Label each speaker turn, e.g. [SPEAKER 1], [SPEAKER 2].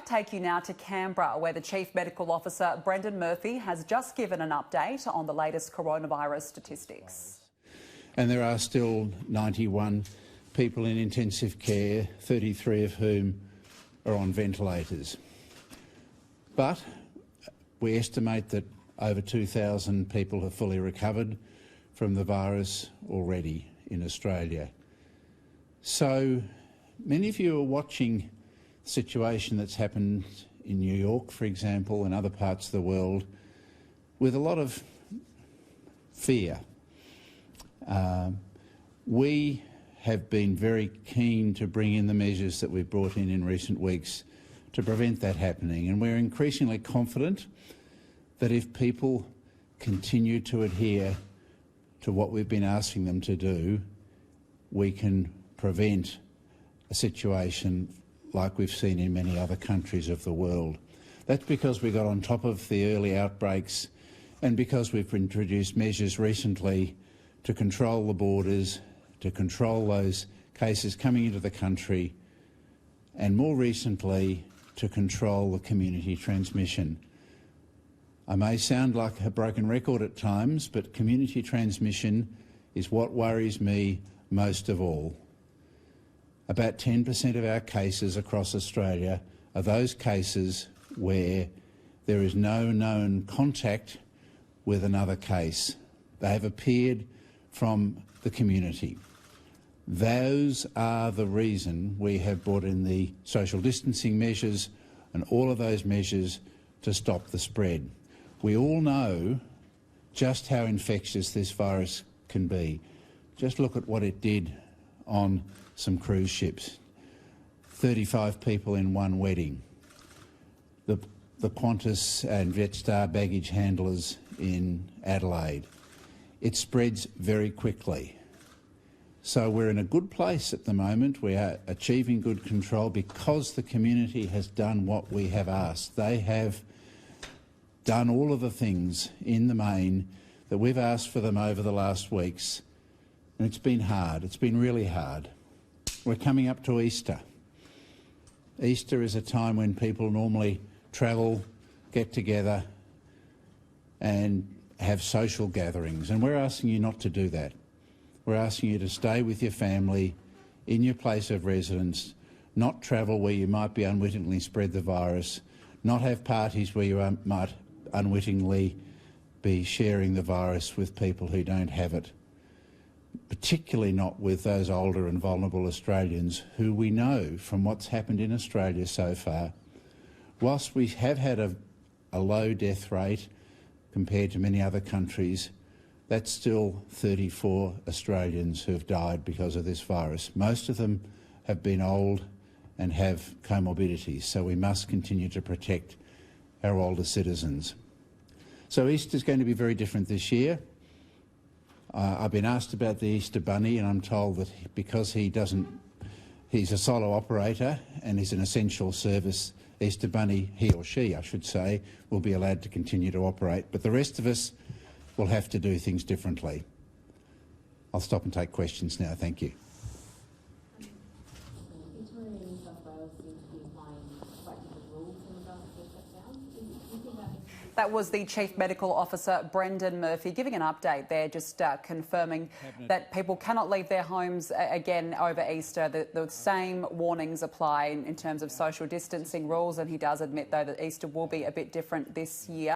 [SPEAKER 1] might take you now to Canberra, where the Chief Medical Officer, Brendan Murphy, has just given an update on the latest coronavirus statistics.
[SPEAKER 2] And there are still 91 people in intensive care, 33 of whom are on ventilators. But we estimate that over 2,000 people have fully recovered from the virus already in Australia. So many of you are watching the situation that's happened in New York, for example, and other parts of the world with a lot of fear. We have been very keen to bring in the measures that we've brought in recent weeks to prevent that happening, and we're increasingly confident that if people continue to adhere to what we've been asking them to do, we can prevent a situation like we've seen in many other countries of the world. That's because we got on top of the early outbreaks and because we've introduced measures recently to control the borders, to control those cases coming into the country, and more recently to control the community transmission. I may sound like a broken record at times, but community transmission is what worries me most of all. About 10% of our cases across Australia are those cases where there is no known contact with another case. They have appeared from the community. Those are the reason we have brought in the social distancing measures and all of those measures to stop the spread. We all know just how infectious this virus can be. Just look at what it did on some cruise ships. 35 people in one wedding. The Qantas and Jetstar baggage handlers in Adelaide. It spreads very quickly. So we're in a good place at the moment. We are achieving good control because the community has done what we have asked. They have done all of the things in the main that we've asked for them over the last weeks. And it's been hard. It's been really hard. We're coming up to Easter. Easter is a time when people normally travel, get together and have social gatherings. And we're asking you not to do that. We're asking you to stay with your family in your place of residence, not travel where you might be unwittingly spread the virus, not have parties where you might unwittingly be sharing the virus with people who don't have it, particularly not with those older and vulnerable Australians who we know from what's happened in Australia so far, whilst we have had a low death rate compared to many other countries, that's still 34 Australians who have died because of this virus. Most of them have been old and have comorbidities, so we must continue to protect our older citizens. So Easter's going to be very different this year. I've been asked about the Easter Bunny, and I'm told that because he's a solo operator and he's an essential service, Easter Bunny, he or she I should say, will be allowed to continue to operate, but the rest of us will have to do things differently. I'll stop and take questions now. Thank you.
[SPEAKER 1] That was the Chief Medical Officer, Brendan Murphy, giving an update there, just confirming that people cannot leave their homes again over Easter. The same warnings apply in terms of social distancing rules, and he does admit, though, that Easter will be a bit different this year.